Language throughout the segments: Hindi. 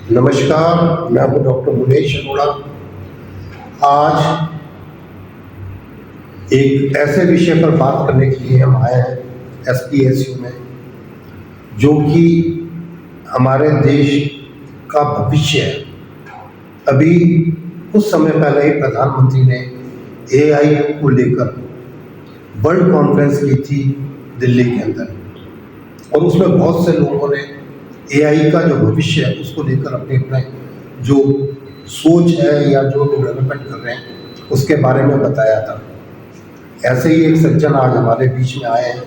नमस्कार, मैं हूँ डॉक्टर मुनेश अरोड़ा। आज एक ऐसे विषय पर बात करने के लिए हम आए हैं SPSU में, जो कि हमारे देश का भविष्य है। अभी कुछ समय पहले ही प्रधानमंत्री ने AI को लेकर वर्ल्ड कॉन्फ्रेंस की थी दिल्ली के अंदर, और उसमें बहुत से लोगों ने AI का जो भविष्य है उसको लेकर अपने अपने जो सोच है या जो डेवलपमेंट कर रहे हैं उसके बारे में बताया था। ऐसे ही एक सज्जन आज हमारे बीच में आए हैं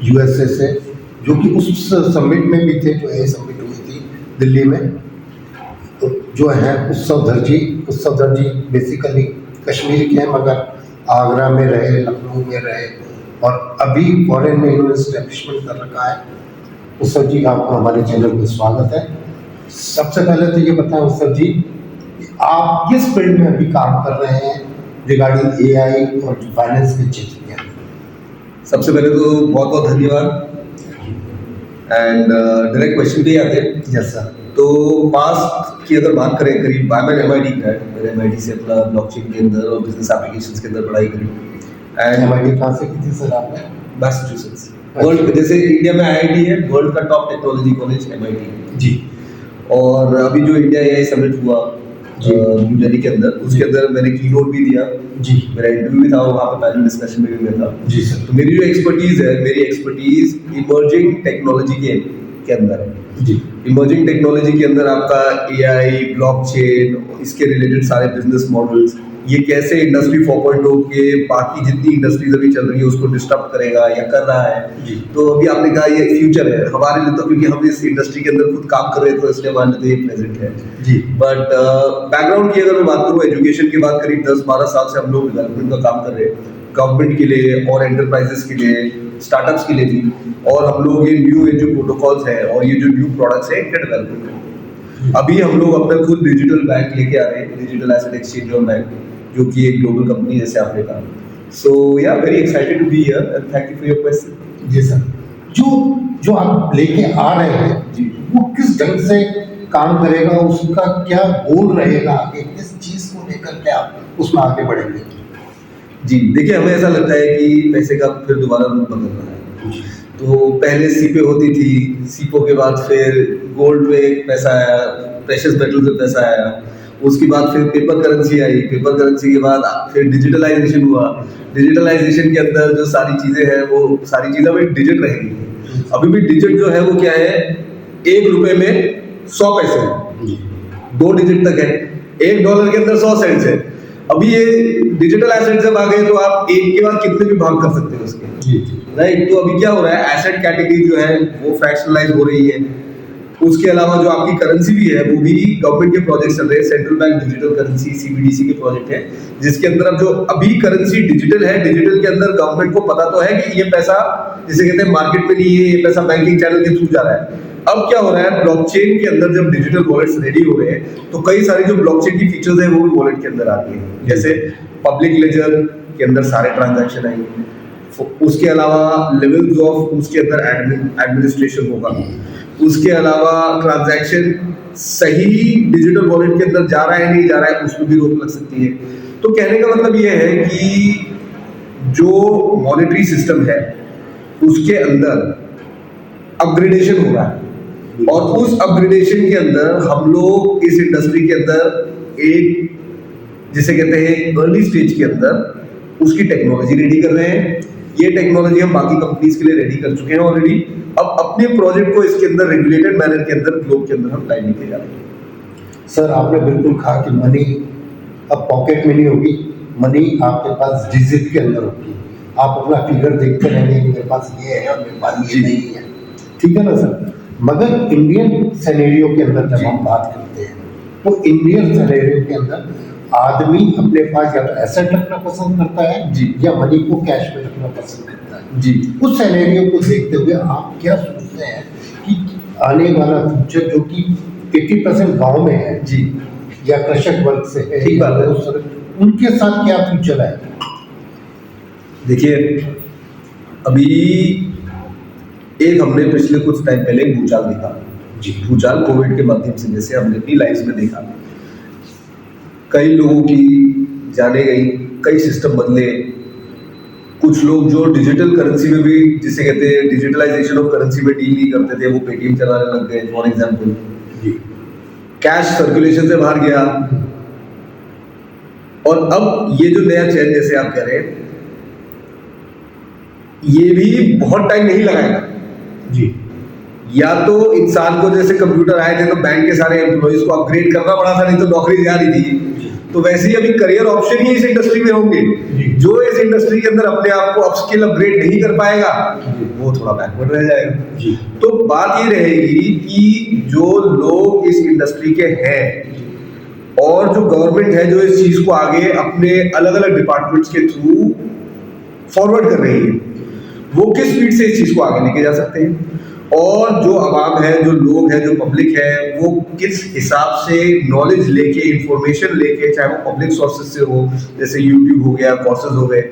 USA से, जो कि उस समिट में भी थे जो AI समिट हुई थी दिल्ली में। तो जो है उत्सवधर जी बेसिकली कश्मीर के हैं, मगर आगरा में रहे, लखनऊ में रहे, और अभी फॉरेन में इन्होंने स्टैब्लिशमेंट कर रखा है। उत्सव जी, आपका हमारे चैनल में स्वागत है। सबसे पहले तो ये बताएं उत्सव जी, आप किस फील्ड में अभी काम कर रहे हैं रिगार्डिंग AI और फाइनेंस के क्षेत्र में? सबसे पहले तो बहुत बहुत धन्यवाद। एंड डायरेक्ट क्वेश्चन पे ही आते हैं। Yes sir. तो पास्ट की अगर बात करें, करीब मैं MIT ग्रेड, मैंने MIT से अपना ब्लॉकचेन के अंदर और बिजनेस एप्लीकेशंस के अंदर पढ़ाई करी। एंड MIT कहाँ से की थी सर आपने? मैसाचुसेट्स। वर्ल्ड, जैसे इंडिया में IIT है, वर्ल्ड का टॉप टेक्नोलॉजी कॉलेज MIT जी। और अभी जो इंडिया AI समिट हुआ न्यू दिल्ली के अंदर, उसके अंदर मैंने कीनोट भी दिया जी। मेरा इंटरव्यू भी था, वहाँ पे पैनल डिस्कशन में भी मैं था जी सर। तो मेरी जो एक्सपर्टीज है, मेरी एक्सपर्टीज इमर्जिंग टेक्नोलॉजी के अंदर है जी। इमर्जिंग टेक्नोलॉजी के अंदर आपका AI, ब्लॉकचेन, इसके रिलेटेड सारे बिजनेस मॉडल्स, ये कैसे इंडस्ट्री 4.0 के बाकी जितनी इंडस्ट्रीज अभी चल रही है उसको डिस्टर्ब करेगा या कर रहा है जी। तो अभी आपने कहा ये फ्यूचर है हमारे लिए, तो क्योंकि हम इस इंडस्ट्री के अंदर खुद काम कर रहे हैं तो इसलिए हमारे लिए तो ये प्रेजेंट है जी। बट बैकग्राउंड की अगर मैं बात करूँ, एजुकेशन की बात, करीब 10-12 साल से हम लोग डेवलपमेंट का काम कर रहे हैं, गवर्नमेंट के लिए और एंटरप्राइजेस के लिए, स्टार्टअप्स के लिए भी, और हम लोग ये न्यू जो प्रोटोकॉल्स हैं और ये जो न्यू प्रोडक्ट्स हैं इनके डेवलपमेंट है। अभी हम लोग अपना खुद डिजिटल बैंक लेके आ रहे हैं, डिजिटल एसेट एक्सचेंज और बैंक, जो कि एक ग्लोबल कंपनी जैसे आपने कहा। So yeah very excited to be here and thank you for your question. जी सर। जो आप लेके आ रहे हैं जी, वो किस ढंग से काम करेगा, उसका क्या गोल रहेगा आगे, किस चीज को लेकर के आप उसमें आगे बढ़ेंगे? जी देखिए, हमें ऐसा लगता है कि पैसे का फिर दोबारा रूप बदल रहा है। तो पहले सीपे होती थी, सीपो के बाद फिर गोल्ड में पैसा आया, प्रेशियस मेटल में पैसा आया, उसके बाद फिर पेपर करेंसी आई, पेपर करेंसी के बाद फिर डिजिटलाइजेशन हुआ। डिजिटलाइजेशन के अंदर जो सारी चीजें हैं वो सारी चीजें अभी डिजिट रहेंगी। अभी भी डिजिट जो है वो क्या है, 1 रुपए में 100 पैसे हैं, 2 डिजिट तक है। $1 के अंदर 100 सेंट्स है। अभी ये डिजिटल एसेट जब आ गए तो आप एक के बाद कितने भी भाग कर सकते हो उसके, राइट। तो अभी क्या हो रहा है, एसेट कैटेगरी जो है वो फ्रैक्शनलाइज हो रही है। उसके अलावा जो आपकी करेंसी भी है वो भी गवर्नमेंट के प्रोजेक्ट चल रहे हैं, central bank digital currency CBDC के प्रोजेक्ट है, जिसके अंदर अब जो अभी करेंसी डिजिटल है, डिजिटल के अंदर गवर्नमेंट को पता तो है कि ये पैसा जिसे कहते हैं मार्केट में नहीं है, ये पैसा बैंकिंग चैनल के थ्रू जा रहा है। अब क्या हो रहा है, ब्लॉकचेन के अंदर जब डिजिटल वॉलेट्स रेडी हो रहे हैं तो कई सारी जो ब्लॉकचेन की फीचर्स है वो भी वॉलेट के अंदर आती है, जैसे पब्लिक लेजर के अंदर सारे ट्रांजैक्शन आएंगे, उसके अलावा लेवल्स ऑफ उसके अंदर एडमिनिस्ट्रेशन होगा, उसके अलावा ट्रांजैक्शन सही डिजिटल वॉलेट के अंदर जा रहा है नहीं जा रहा है उसमें भी रोक लग सकती है। तो कहने का मतलब ये है कि जो मॉनेटरी सिस्टम है उसके अंदर अपग्रेडेशन हो रहा है, और उस अपग्रेडेशन के अंदर हम लोग इस इंडस्ट्री के अंदर एक जिसे कहते हैं अर्ली स्टेज के अंदर उसकी टेक्नोलॉजी रेडी कर रहे हैं। ये टेक्नोलॉजी हम बाकी कंपनीज के लिए रेडी कर चुके हैं ऑलरेडी। अब अपने प्रोजेक्ट को इसके अंदर रेगुलेटेड मैनर के अंदर ग्लोब के अंदर हम लाइन लेके जा रहे हैं। सर, आपने बिल्कुल कहा कि मनी अब पॉकेट में नहीं होगी, मनी आपके पास डिजिट के अंदर होगी। आप अपना फिगर देखते रहेंगे कि मेरे पास ये है और मेरे पास ये नहीं है, ठीक है ना सर। मगर इंडियन सिनेरियो के अंदर जब हम बात करते हैं तो इंडियन सिनेरियो के अंदर आदमी अपने पास या तो एसेट रखना पसंद करता है जी, या मनी को कैश में रखना पसंद करता है जी। उस सिनेरियो को देखते हुए आप क्या सोचते हैं कि आने वाला फ्यूचर जो कि 80% गांव में है जी या कृषक वर्ग से है, ठीक बात है, उनके साथ क्या फ्यूचर है? देखिए, अभी एक हमने पिछले कुछ टाइम पहले भूचाल देखा जी। भूचाल कोविड के माध्यम से, जैसे हमने अपनी लाइफ में देखा, कई लोगों की जाने गई, कई सिस्टम बदले, कुछ लोग जो डिजिटल करेंसी में भी, जिसे कहते हैं डिजिटलाइजेशन ऑफ करेंसी में डील नहीं करते थे, वो पेटीएम चलाने लग गए फॉर एग्जाम्पल। जी। कैश सर्कुलेशन से बाहर गया। और अब ये जो नया चैन, जैसे आप कह रहे हैं, ये भी बहुत टाइम नहीं लगाएगा। जी। या तो इंसान को, जैसे कंप्यूटर आए थे तो बैंक के सारे एम्प्लॉइज को अपग्रेड करना पड़ा था, नहीं तो नौकरी जा रही थी। तो वैसे ही अभी करियर ऑप्शन ही इस इंडस्ट्री में होंगे। जो इस इंडस्ट्री के अंदर अपने आप को अपस्किल अपग्रेड नहीं कर पाएगा, वो थोड़ा बैकवर्ड रह जाएगा। जी। तो बात ये रहेगी कि जो लोग इस इंडस्ट्री के हैं और जो गवर्नमेंट है जो इस चीज को आगे अपने अलग अलग डिपार्टमेंट्स के थ्रू फॉरवर्ड कर रही है, वो किस स्पीड से इस चीज को आगे लेके जा सकते हैं, और जो आवाम है, जो लोग हैं, जो पब्लिक है, वो किस हिसाब से नॉलेज लेके, इंफॉर्मेशन लेके, चाहे वो पब्लिक सोर्सेज से हो, जैसे यूट्यूब हो गया, कोर्सेज हो गए,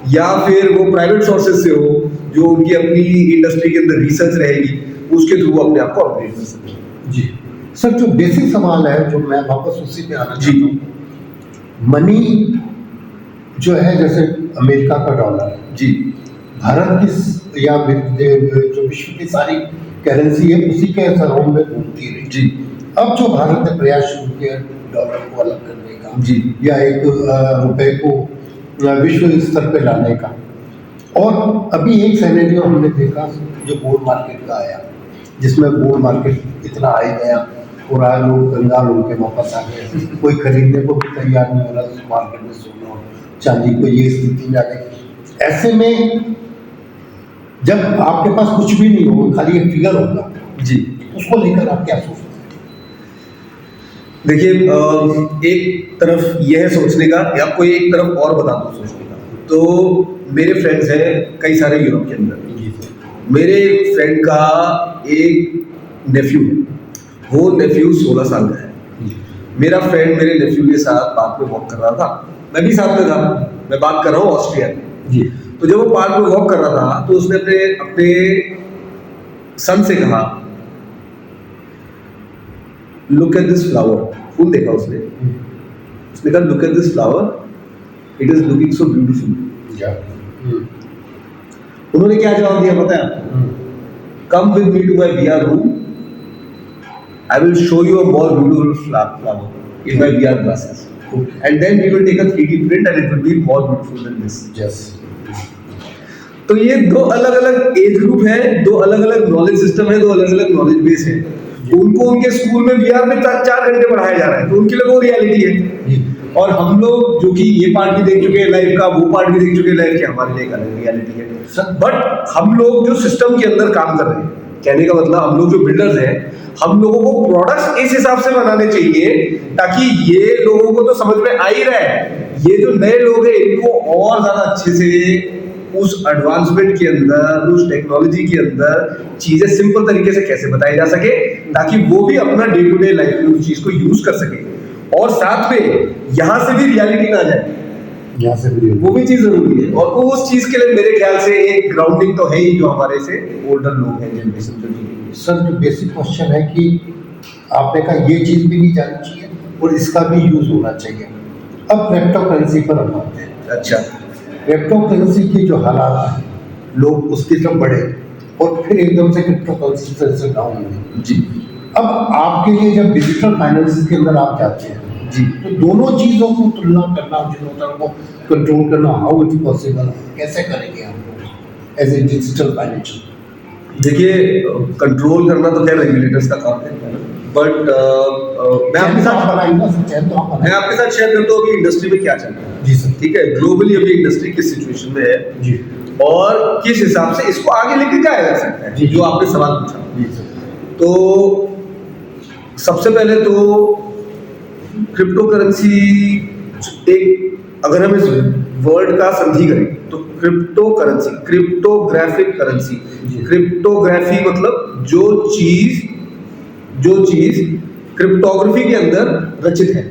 या फिर वो प्राइवेट सोर्सेज से हो, जो उनकी अपनी इंडस्ट्री के अंदर रिसर्च रहेगी, उसके थ्रू अपने आप को अपग्रेड कर सकते हैं। जी सर, जो बेसिक सवाल है, जो मैं वापस उसी पे आना जी। चाहता हूँ, मनी जो है, जैसे अमेरिका का डॉलर है, जी। भारत की या जो विश्व की सारी करेंसी है, उसी के सरों में घूमती रही। जी। अब जो भारत ने प्रयास शुरू किया डॉलर को अलग करने का, जी। या एक रुपए को विश्व स्तर पे लाने का, और अभी एक सिनेरियो हमने देखा जो गोल्ड मार्केट का आया, जिसमें गोल्ड मार्केट इतना हाई गया और आज लोग कंगाल होकर वापस आ गए, कोई खरीदने को भी तैयार नहीं हो रहा मार्केट में सोना और चांदी को, ये स्थिति में आ गई। ऐसे में जब आपके पास कुछ भी नहीं होगा, खाली एक फिगर होगा, जी। उसको लेकर आप क्या सोचते हैं? देखिए, एक तरफ यह है सोचने का, या कोई एक तरफ और बता दूं सोचने का। तो मेरे फ्रेंड्स हैं कई सारे यूरोप के अंदर। मेरे फ्रेंड का एक नेफ्यू है, वो नेफ्यू 16 साल का है। मेरा फ्रेंड मेरे नेफ्यू के साथ पार्क में वॉक कर रहा था, मैं भी साथ में था। मैं बात कर रहा हूँ ऑस्ट्रिया की। तो जब वो पार्क में वॉक कर रहा था, तो उसने अपने सन से कहा, लुक एट दिस फ्लावर। फूल देखा उसने कहा, look at this flower, it is looking so beautiful. उन्होंने क्या जवाब दिया पता है? Come with me to my VR room, I will show you a more beautiful flower in my VR glasses, and then we will take a 3D print and it will be more beautiful then this. Yes. तो ये दो अलग अलग एज ग्रुप है, दो अलग अलग नॉलेज सिस्टम है, दो अलग अलग नॉलेज बेस है। उनको उनके स्कूल में वीआर में 4 घंटे पढ़ाया जा रहा है, तो उनके लिए वो रियलिटी है। और हम लोग जो कि ये पार्ट भी देख चुके हैं लाइफ का, वो पार्ट भी देख चुके हैं लाइफ के, हमारे लिए एक अलग रियलिटी है। बट हम लोग जो सिस्टम के अंदर काम कर रहे हैं, कहने का मतलब हम लोग जो बिल्डर्स हैं, हम लोगों को प्रोडक्ट्स इस हिसाब से बनाने चाहिए ताकि ये लोगों को तो समझ में आ ही रहा है, ये जो नए लोग हैं इनको और ज्यादा अच्छे से उस एडवांसमेंट के अंदर, उस टेक्नोलॉजी के अंदर चीजें सिंपल तरीके से कैसे बताई जा सके, ताकि वो भी अपना डे टू डे लाइफ में उस चीज को यूज कर सके, और साथ में यहाँ से भी रियलिटी ना जाए, यहाँ से भी वो भी चीज जरूरी है। और उस चीज के लिए मेरे ख्याल से एक ग्राउंडिंग तो है ही, जो हमारे से ओल्डर लोग हैं, जनरेशन जो। सर, जो बेसिक क्वेश्चन है कि आपने कहा ये चीज़ भी नहीं जानी चाहिए और इसका भी यूज होना चाहिए। अब क्रिप्टो करेंसी पर हम आते हैं। अच्छा। क्रिप्टो करेंसी के जो हालात हैं, लोग उसकी तरफ बढ़े और फिर एकदम से क्रिप्टो करेंसी से डाउन हुए। जी। अब आपके लिए जब डिजिटल फाइनेंस के अंदर आप जाते हैं जी, तो दोनों चीज़ों को तुलना करना, दोनों को कंट्रोल करना, हाउ इट पॉसिबल, कैसे करेंगे आप लोग एज ए डिजिटल फाइनेंशियल? देखिए, कंट्रोल करना तो खैर रेगुलेटर्स का काम है, बट मैं आपके साथ शेयर करता हूँ अभी इंडस्ट्री में क्या चल रहा है। जी सर। ठीक है, ग्लोबली अभी इंडस्ट्री किस सिचुएशन में है जी, और किस हिसाब से इसको आगे लेके जाया जा सकता है, जी, जो आपने सवाल पूछा। जी सर। तो सबसे पहले तो क्रिप्टो करेंसी एक, अगर हम इस वर्ड का संधि करें तो crypto currency, cryptographic currency. Cryptography मतलब जो चीज क्रिप्टोग्राफी के अंदर रचित है।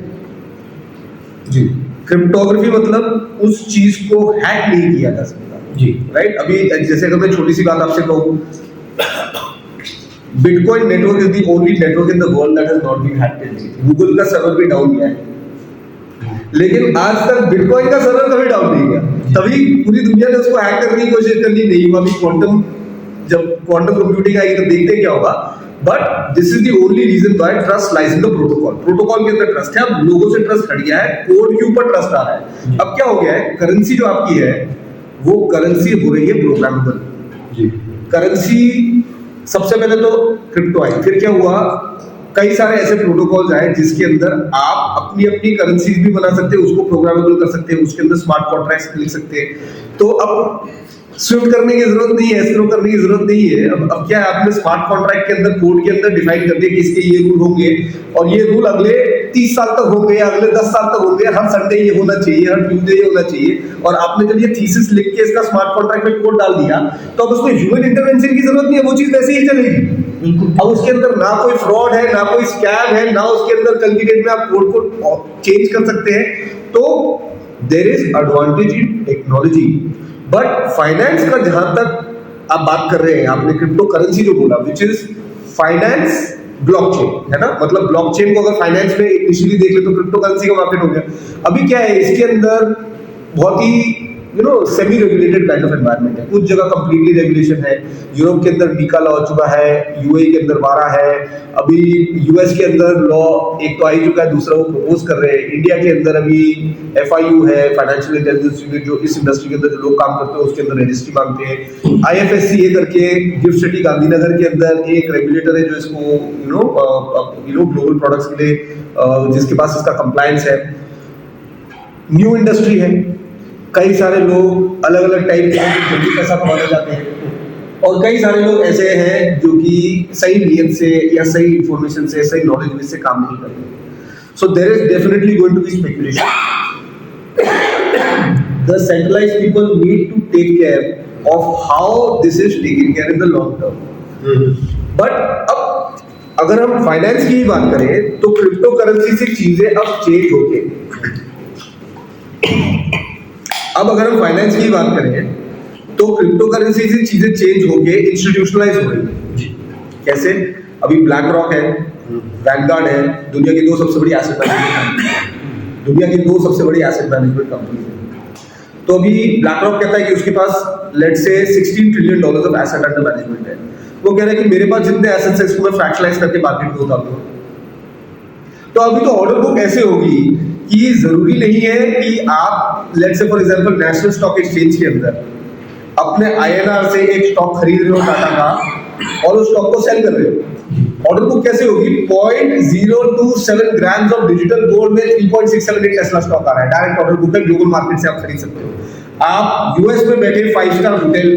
जी। क्रिप्टोग्राफी मतलब उस चीज को हैक नहीं किया जा सकता। जी। राइट। अभी जैसे अगर मैं छोटी सी बात आपसे कहूँ, bitcoin network is the only network in the world that has not been hacked. Google का सर्वर भी डाउन गया है, लेकिन आज तक बिटकॉइन का सर्वर कभी डाउन नहीं गया। तभी पूरी दुनिया ने उसको हैक करने की कोशिश करनी नहीं हुआ। अभी क्वांटम, जब क्वांटम कंप्यूटिंग आएगी तो देखते हैं क्या होगा। But this is the only reason why trust lies in the protocol. Protocol के अंदर ट्रस्ट है। अब लोगों से ट्रस्ट हट गया है, कोड के ऊपर ट्रस्ट आ रहा है। अब क्या हो गया है, करेंसी जो आपकी है वो करेंसी हो रही है प्रोग्रामेबल। जी। करेंसी सबसे पहले तो क्रिप्टो आई, फिर क्या हुआ, कई सारे ऐसे प्रोटोकॉल्स आए जिसके अंदर आप अपनी अपनी करेंसीज भी बना सकते हैं, उसको प्रोग्रामेबल कर सकते हैं, उसके अंदर स्मार्ट कॉन्ट्रैक्ट्स लिख सकते हैं। तो अब स्विफ्ट करने की जरूरत नहीं है, एस्क्रो करने की जरूरत नहीं है। अब क्या है, आपने स्मार्ट कॉन्ट्रैक्ट के अंदर, कोड के अंदर डिफाइन कर दिया कि इसके ये रूल होंगे और ये रूल अगले 30 साल तक होंगे, अगले 10 साल तक होंगे, हर संडे ये होना चाहिए, हर ट्यूसडे ये होना चाहिए। और आपने जब ये थीसिस लिख के इसका स्मार्ट कॉन्ट्रैक्ट में कोड डाल दिया तो अब उसमें ह्यूमन इंटरवेंशन की जरूरत नहीं है, वो चीज वैसे ही चलेगी। अब उसके अंदर ना कोई फ्रॉड है, ना कोई स्कैम है, ना उसके अंदर कल की डेट में आप कोड को चेंज कर सकते हैं। तो there is advantage in technology. But finance का जहां तक आप बात कर रहे हैं, आपने क्रिप्टो करेंसी जो बोला, विच इज फाइनेंस ब्लॉकचेन, है ना। मतलब ब्लॉकचेन को अगर फाइनेंस में इनिशियली देख ले तो क्रिप्टो करेंसी का मार्केट हो गया। अभी क्या है, इसके अंदर बहुत ही semi regulated kind of environment है। कुछ जगह कंप्लीटली रेगुलेशन है। यूरोप के अंदर मीका लॉ आ चुका है, यूएई के अंदर वारा है, अभी यूएस के अंदर लॉ एक तो आ ही चुका है, दूसरा वो प्रपोज कर रहे हैं। इंडिया के अंदर अभी एफआईयू है, फाइनेंशियल इंटेलिजेंस यूनिट, जो इस इंडस्ट्री के अंदर जो लोग काम करते हैं उसके अंदर रजिस्ट्री मांगते हैं। आईएफएससीए करके गिफ्ट सिटी गांधीनगर के अंदर एक रेगुलेटर है जो इसको ग्लोबल प्रोडक्ट्स के लिए जिसके पास इसका कंप्लायंस है। न्यू इंडस्ट्री है, कई सारे लोग अलग अलग टाइप के जल्दी पैसा कमाना चाहते हैं और कई सारे लोग ऐसे हैं जो कि सही नियत से या सही इंफॉर्मेशन से, सही नॉलेज से काम नहीं करते। So there is definitely going to be speculation. The centralised people need to take care of how this is taken care in the long term. But अब अगर हम फाइनेंस की ही बात करें तो क्रिप्टो करेंसी से चीजें अब चेंज होके, अब अगर हम फाइनेंस की बात करें तो क्रिप्टो करेंसी से चीजें चेंज होके इंस्टीट्यूशनलाइज हो रही है। कैसे? अभी ब्लैक रॉक है, वैनगार्ड है, दुनिया की दो सबसे बड़ी एसेट मैनेजमेंट कंपनी है। तो अभी ब्लैक रॉक कहता है कि उसके पास let's say $16 trillion of asset under management है। वो कह रहा है कि मेरे पास जितने एसेट्स हैं इसको मैं फ्रैक्शनलाइज करके मार्केट में उतार दूं। तो अभी तो ऑर्डर बुक ऐसे होगी कि जरूरी नहीं है कि आप let's say for example national stock exchange के अंदर अपने INR से एक स्टॉक खरीद रहे हो टाटा का और उस स्टॉक को सेल कर रहे हो। ऑर्डर बुक कैसे होगी? 0.027 ग्राम्स ऑफ डिजिटल गोल्ड में 3.678 टेस्ला स्टॉक आ रहा है। डायरेक्ट ऑर्डर बुक है, ग्लोबल मार्केट से आप खरीद सकते हो। आप यूएस में बैठे 5 स्टार होटल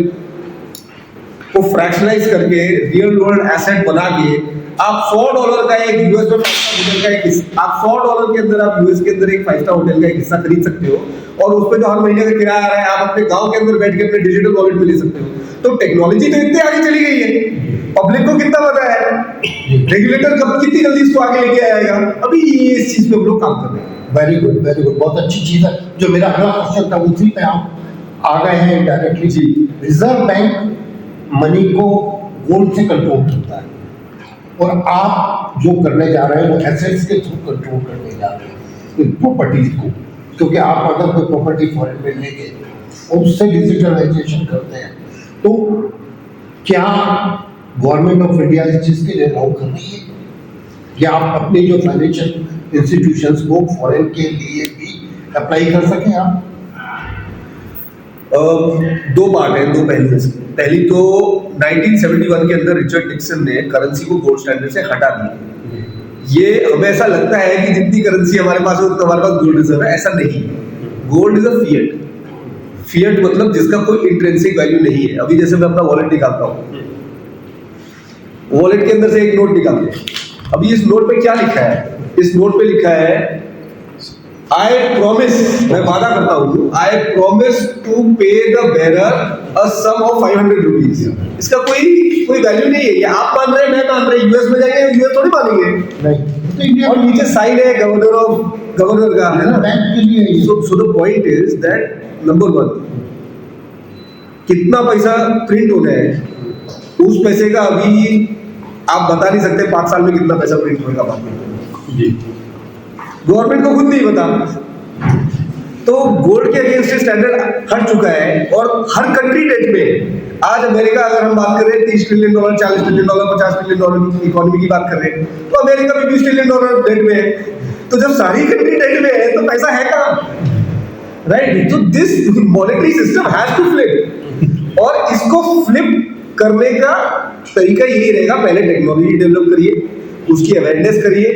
को फ्रैक्शनलाइज करके रियल वर्ल्ड एसेट बना के आप $4 का एक यूएस में 5 स्टार होटल का एक हिस्सा, आप $4 के अंदर आप यूएस के अंदर एक 5 स्टार होटल का एक हिस्सा खरीद सकते हो और उस पे जो हर महीने का किराया आ रहा है आप अपने गांव के अंदर बैठ के अपने डिजिटल वॉलेट में ले सकते हो। तो टेक्नोलॉजी तो इतनी आगे चली गई है, पब्लिक को कितना पता है, रेगुलेटर कब कितनी जल्दी इसको आगे लेके आएगा। अभी इस चीज पे हम लोग काम कर रहे हैं। वेरी गुड, बहुत अच्छी चीज है। जो मेरा अगला क्वेश्चन था उसी पे आप आ गए हैं डायरेक्टली। जी, रिजर्व बैंक मनी को गोल्ड से कंट्रोल करता है और आप जो करने जा रहे हैं वो एसेट्स के थ्रू कंट्रोल करने जा रहे हैं, प्रॉपर्टीज को। क्योंकि आप अगर कोई प्रॉपर्टी फॉरेन में ले गए और उससे डिजिटलाइजेशन करते हैं तो क्या गवर्नमेंट ऑफ इंडिया इस चीज़ के लिए अलाउ कर रही है, या आप अपनी जो फाइनेंशियल इंस्टीट्यूशंस को फॉरेन के लिए भी अप्लाई कर सकें आप? दो पार्ट है, दो पहलू है। पहली तो 1971 के अंदर रिचर्ड निक्सन ने करेंसी को गोल्ड स्टैंडर्ड से हटा दिया। ये हमें ऐसा लगता है कि जितनी करेंसी हमारे पास है उतना हमारे पास गोल्ड रिजर्व है, ऐसा नहीं। Gold is a fiat. Fiat मतलब जिसका कोई इंट्रिंसिक वैल्यू नहीं है। अभी जैसे मैं अपना वॉलेट निकालता हूँ, वॉलेट के अंदर से एक नोट निकालते हैं। अभी इस नोट पे क्या लिखा है? इस नोट पे लिखा है I promise, मैं वादा करता हूँ, I promise to pay the bearer a sum of 500 rupees। इसका कोई वैल्यू नहीं है। ये आप मान रहे हैं, मैं मान रहे हैं, यूएस में जाएंगे, यूएस थोड़ी मानेंगे। नहीं, और नीचे साइन है गवर्नर का, है ना, बैंक के लिए। So the point is that number 1, कितना पैसा प्रिंट होना है, उस पैसे का अभी आप बता नहीं सकते 5 साल में कितना पैसा प्रिंट होगा मार्केट में। जी गवर्नमेंट को खुद नहीं पता। तो गोल्ड के अगेंस्ट स्टैंडर्ड हट चुका है और हर कंट्री डेट में आज अमेरिका, अगर हम बात करें $30 ट्रिलियन, $40 ट्रिलियन, $50 ट्रिलियन की इकोनॉमी की बात कर रहे हैं, तो अमेरिका भी $20 ट्रिलियन डेट में है। तो जब सारी कंट्री डेट में है तो पैसा है कहाँ, राइट? तो this monetary system has to flip, और इसको फ्लिप करने का तरीका यही रहेगा, पहले टेक्नोलॉजी डेवलप करिए, उसकी अवेयरनेस करिए,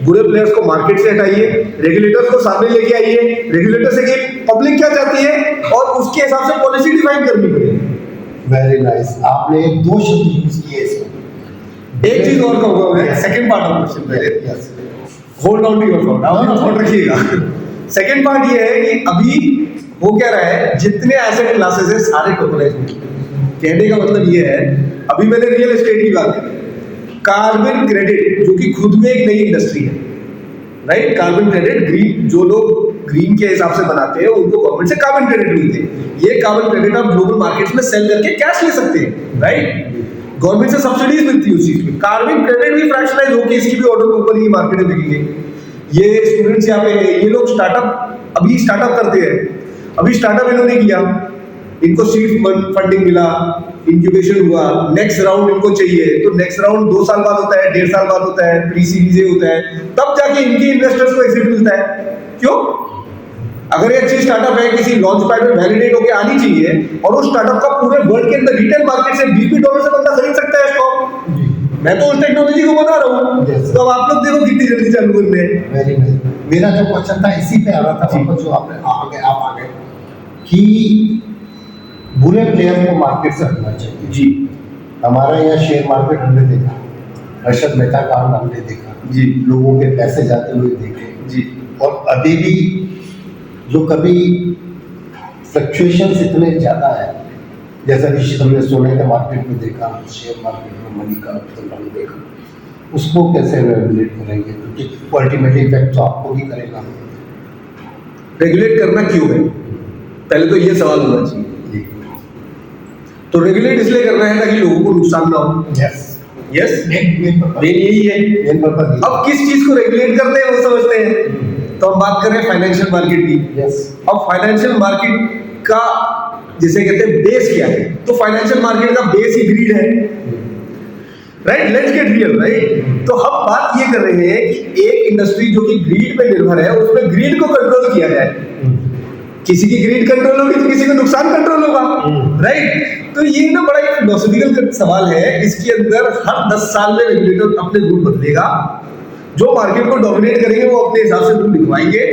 बुरे प्लेयर्स को मार्केट से हटाइए, रेगुलेटर्स को सामने लेके आइए, रेगुलेटर से कि पब्लिक क्या चाहती है और उसके हिसाब से पॉलिसी डिफाइन करनी पड़ेगी। वेरी नाइस, आपने 2 शब्द यूज किए इसमें। एक चीज और कहूंगा मैं, सेकंड पार्ट ऑफ क्वेश्चन पहले, yes hold on to your thought, आप थॉट रखिएगा। सेकंड पार्ट ये है कि अभी हो क्या रहा है, जितने एसेट क्लासेस है सारे टोकनाइज हो चुके हैं। कहने का मतलब ये है, अभी मैंने रियल एस्टेट की बात की, कार्बन क्रेडिट जो कि खुद में एक नई इंडस्ट्री है, राइट? कार्बन क्रेडिट, ग्रीन, जो लोग ग्रीन के हिसाब से बनाते हैं उनको गवर्नमेंट से कार्बन क्रेडिट मिलते हैं। ये कार्बन क्रेडिट आप ग्लोबल मार्केट्स में सेल करके कैश ले सकते हैं, राइट? गवर्नमेंट से सब्सिडीज मिलती है उस चीज में। कार्बन क्रेडिट भी फ्रैक्शनलाइज होकर इसकी भी ऑर्डर ऊपर ही मार्केट में बिकेंगे। ये स्टूडेंट्स यहाँ पे हैं, ये लोग स्टार्टअप अभी स्टार्टअप करते हैं, अभी स्टार्टअप इन्होंने किया, इनको सीड फंडिंग मिला, इंक्यूबेशन हुआ, नेक्स्ट राउंड इनको चाहिए, तो नेक्स्ट राउंड 2 साल बाद होता है, 1.5 साल बाद होता है, प्री सीरीज ए होता है, तब जाके इनके इन्वेस्टर्स को एग्जिट मिलता है। क्यों? अगर ये अच्छी स्टार्टअप है, किसी लॉन्च पैड में वैलिडेट होकर आनी चाहिए, और उस स्टार्टअप का पूरे वर्ल्ड के अंदर रिटेल मार्केट से $20 से बंदा खरीद सकता है स्टॉक। मैं तो उस टेक्नोलॉजी को बता रहा हूँ, तो अब आप लोग देखो कितनी जल्दी चालू करते हैं। वेरी नाइस, मेरा जो क्वेश्चन था इसी पे आ रहा था वापस, जो आपने आप आ गए कि बुरे प्लेयर को मार्केट से हटना चाहिए। जी, हमारा यहाँ शेयर मार्केट हमने देखा, हर्षद मेहता का हमने देखा जी, लोगों के पैसे जाते हुए देखे जी, और अभी भी जो कभी फ्लक्चुएशंस इतने ज़्यादा है, जैसा कि हमने सोने के मार्केट में देखा, शेयर मार्केट में मनी का हमने देखा, उसको कैसे रेगुलेट करेंगे? क्योंकि अल्टीमेटली इफेक्ट तो आपको भी करेगा। रेगुलेट करना क्यों है, पहले तो ये सवाल होना चाहिए। तो रेगुलेट इसलिए करना है ताकि लोगों को नुकसान ना हो। यस यस, मेन यही है। Main purpose. अब किस चीज को रेगुलेट करते हैं वो समझते हैं, तो हम बात करें फाइनेंशियल मार्केट की। यस, अब फाइनेंशियल मार्केट का जिसे कहते हैं बेस क्या है, तो फाइनेंशियल मार्केट का बेस ही ग्रीड है, right? Let's get real, right? तो हम बात ये कर रहे हैं कि एक इंडस्ट्री जो कि ग्रीड पे निर्भर है, उसमें ग्रीड को कंट्रोल किया जाए। किसी की ग्रीड कंट्रोल होगी तो किसी को नुकसान कंट्रोल होगा, राइट? तो ये ना बड़ा एक फिलोसॉफिकल सवाल है। इसके अंदर हर 10 साल में रेगुलेटर अपने रूल बदलेगा, जो मार्केट को डोमिनेट करेंगे वो अपने हिसाब से रूल लिखवाएंगे,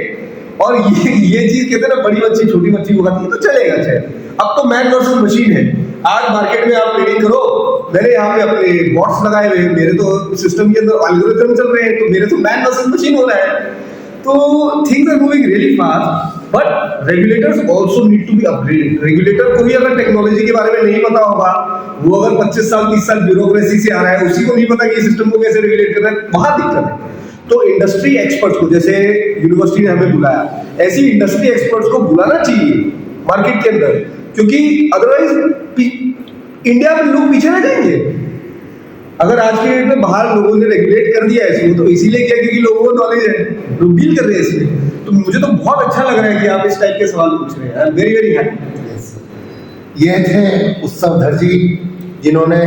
और ये चीज कहते हैं ना, बड़ी मच्छी छोटी मच्छी को खाती है, तो चलेगा चाहे। अब तो मैन वर्सेस मशीन है। आज मार्केट में आप ट्रेडिंग करो, मैंने यहाँ पे अपने बॉट्स लगाए हुए, मेरे तो सिस्टम के अंदर एल्गोरिथम चल रहे हैं, तो मेरे तो मैन वर्सेस मशीन हो रहा है। तो things are moving really fast, but regulators also need to be upgraded. Regulator को भी अगर टेक्नोलॉजी के बारे में नहीं पता होगा, वो अगर 25 साल 30 साल ब्यूरोक्रेसी से आ रहा है, उसी को नहीं पता कि इस सिस्टम को कैसे रेगुलेट करना है, वहां दिक्कत है। तो इंडस्ट्री एक्सपर्ट्स को, जैसे यूनिवर्सिटी ने हमें बुलाया, ऐसी इंडस्ट्री एक्सपर्ट्स को बुलाना चाहिए मार्केट के अंदर, क्योंकि अदरवाइज इंडिया में लोग पीछे रह जाएंगे। अगर आज के डेट में बाहर लोगों ने रेगुलेट कर दिया है इसको, तो इसीलिए क्या, क्योंकि लोगों को नॉलेज है, लोग डील कर रहे हैं इसमें। तो मुझे तो बहुत अच्छा लग रहा है कि आप इस टाइप के सवाल पूछ रहे हैं, वेरी वेरी हैप्पी। ये थे उत्सवधर जी, जिन्होंने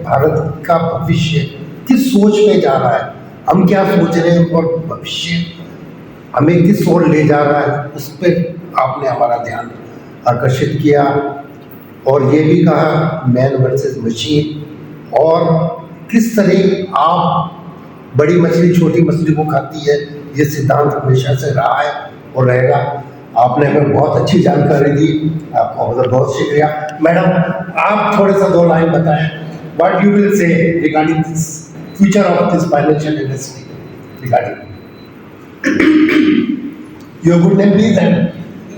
भारत का भविष्य किस सोच में जा रहा है, हम क्या सोच रहे हैं और भविष्य हमें किस ओर ले जा रहा है, उस पर आपने हमारा ध्यान आकर्षित किया। और ये भी कहा मैन वर्सेस मशीन, और किस तरह आप बड़ी मछली छोटी मछली को खाती है, ये सिद्धांत हमेशा से रहा है और रहेगा। आपने हमें बहुत अच्छी जानकारी दी, आपका बहुत बहुत शुक्रिया। मैडम, आप थोड़े सा 2 लाइन बताएं, what you will say regarding this future of this financial industry, regarding your good name please and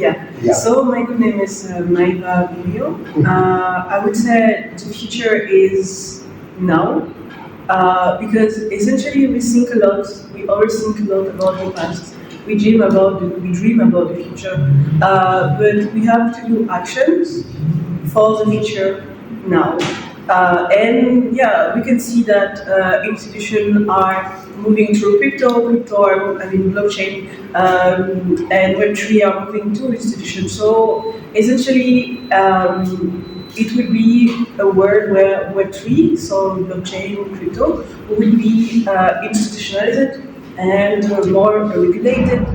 Yeah. So my good name is Maiva Vilio. I would say the future is now, because essentially we think a lot. We always think a lot about the past. We dream about the future, but we have to do actions for the future now. And yeah, we can see that institutions are moving through blockchain, and Web3 are moving to institutions. So essentially, it would be a world where Web3, so blockchain, crypto, will be institutionalized and more regulated,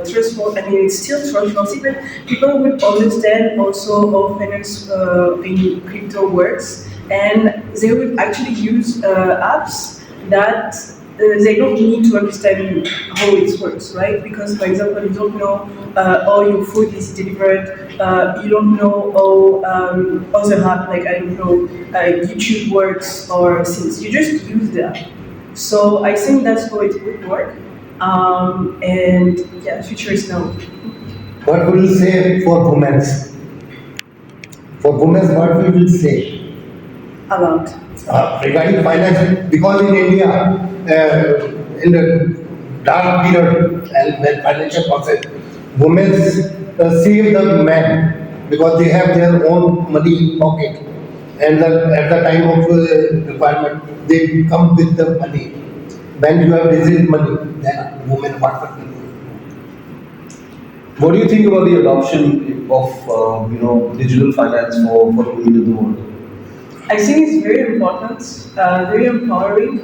trustful. I mean, it's still trustworthy, but people would understand also how finance in crypto works, and they would actually use apps that they don't need to understand how it works, right? Because, for example, you don't know how your food is delivered, you don't know how other app, like, I don't know, YouTube works or things. You just use the app. So I think that's how it would work. And yeah, future is now. What will you say for women? For women, what we will say? Allowed. Regarding finance, because in India, in the dark period and when financial process, women save the men because they have their own money in pocket, and at the time of requirement, they come with the money. When you have raised money, then women what will do? What do you think about the adoption of digital finance for the women in the world? I think it's very important, very empowering.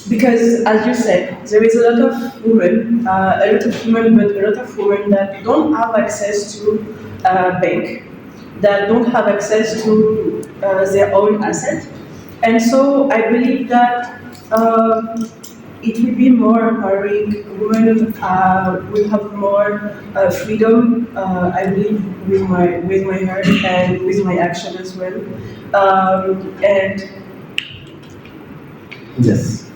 Because, as you said, there is a lot of women, but a lot of women that don't have access to bank, that don't have access to their own asset, and so I believe that it will be more empowering. Women will have more freedom. I believe with my heart and with my action as well, and Yes.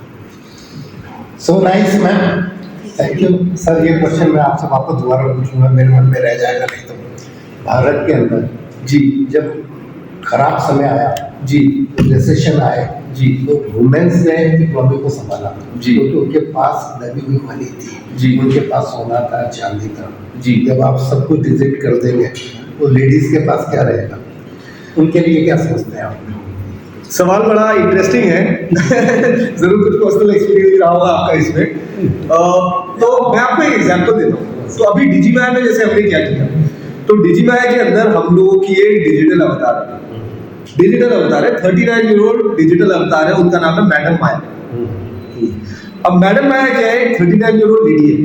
So nice, ma'am. Thank you. Sir ये क्वेश्चन मैं आपसे वापस दोबारा पूछूंगा, मेरे मन में रह जाएगा नहीं तो। भारत के अंदर जी जब खराब समय आया, जी रिसेशन आए, जी तो वुमेन्स ने इकोनॉमी को संभाला, जी। क्योंकि उनके पास दबी हुई मनी थी, जी। उनके पास सोना था, चांदी था। जी। जब आप सब कुछ डिजिट कर देंगे तो लेडीज के पास क्या रहेगा? उनके लिए क्या सोचते हैं आप? सवाल बड़ा इंटरेस्टिंग है। जरूर कुछ पर्सनल एक्सपीरियंस रहा होगा आपका इसमें। तो मैं आपको एक एग्जांपल देता हूँ। तो अभी डिजीमाया में जैसे हमने क्या किया, तो डिजीमाया के अंदर हम लोगों की एक डिजिटल अवतार है। 39-year-old डिजिटल अवतार है, उनका नाम है मैडम माया। अब मैडम माया क्या है, 39-year-old लेडी है,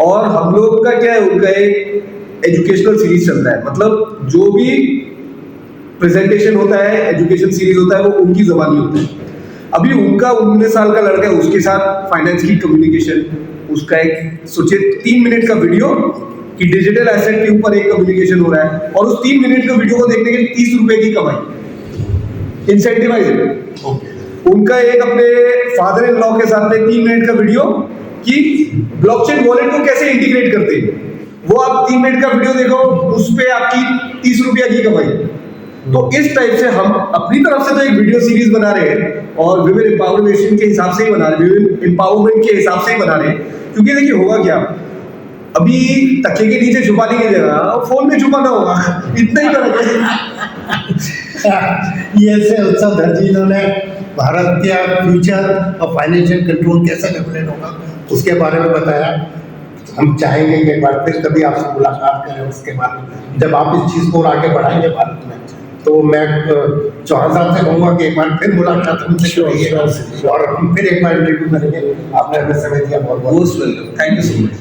और हम लोग का क्या है, उनका एक एजुकेशनल सीरीज चल रहा है। मतलब जो भी प्रेजेंटेशन होता है, एजुकेशन सीरीज होता है, वो उनकी ज़बानी होता है। अभी उनका 19 साल का लड़का है, उसके साथ फाइनेंस की कम्युनिकेशन, उसका एक सोचिए 3 मिनट का वीडियो कि डिजिटल एसेट के ऊपर एक कम्युनिकेशन हो रहा है, और उस 3 मिनट का वीडियो को देखने के लिए 30 रुपए की कमाई, इंसेंटिवाइज। उनका एक अपने फादर इन लॉ के साथ में 3 मिनट का वीडियो कि ब्लॉकचेन वॉलेट को कैसे इंटीग्रेट करते हैं, वो आप 3 मिनट का वीडियो देखो, उस पर आपकी 30 रुपया की कमाई। तो इस टाइप से हम अपनी तरफ से तो एक वीडियो सीरीज बना रहे हैं, और विमेन एम्पावरमेंट के हिसाब से ही बना रहे हैं, विमेन एम्पावरमेंट के हिसाब से ही बना रहे हैं। क्योंकि देखिए होगा क्या, अभी तकिए के नीचे छुपाने की जगह फोन में छुपाना होगा, इतना ही फर्क है। ये से उत्सव दर्जी ने भारत के फ्यूचर और फाइनेंशियल कंट्रोल कैसे डेवलप होगा उसके बारे में बताया। हम चाहेंगे कि एक बार फिर कभी आपसे मुलाकात करें, उसके बाद जब आप इस चीज़ को आगे बढ़ाएंगे भारत में, तो मैं चौहान साहब से कहूँगा कि एक बार फिर मुलाकात हमसे करिए और हम फिर एक बार इंटरव्यू करेंगे। आपने हमें समय दिया, बहुत बहुत welcome, thank you so much.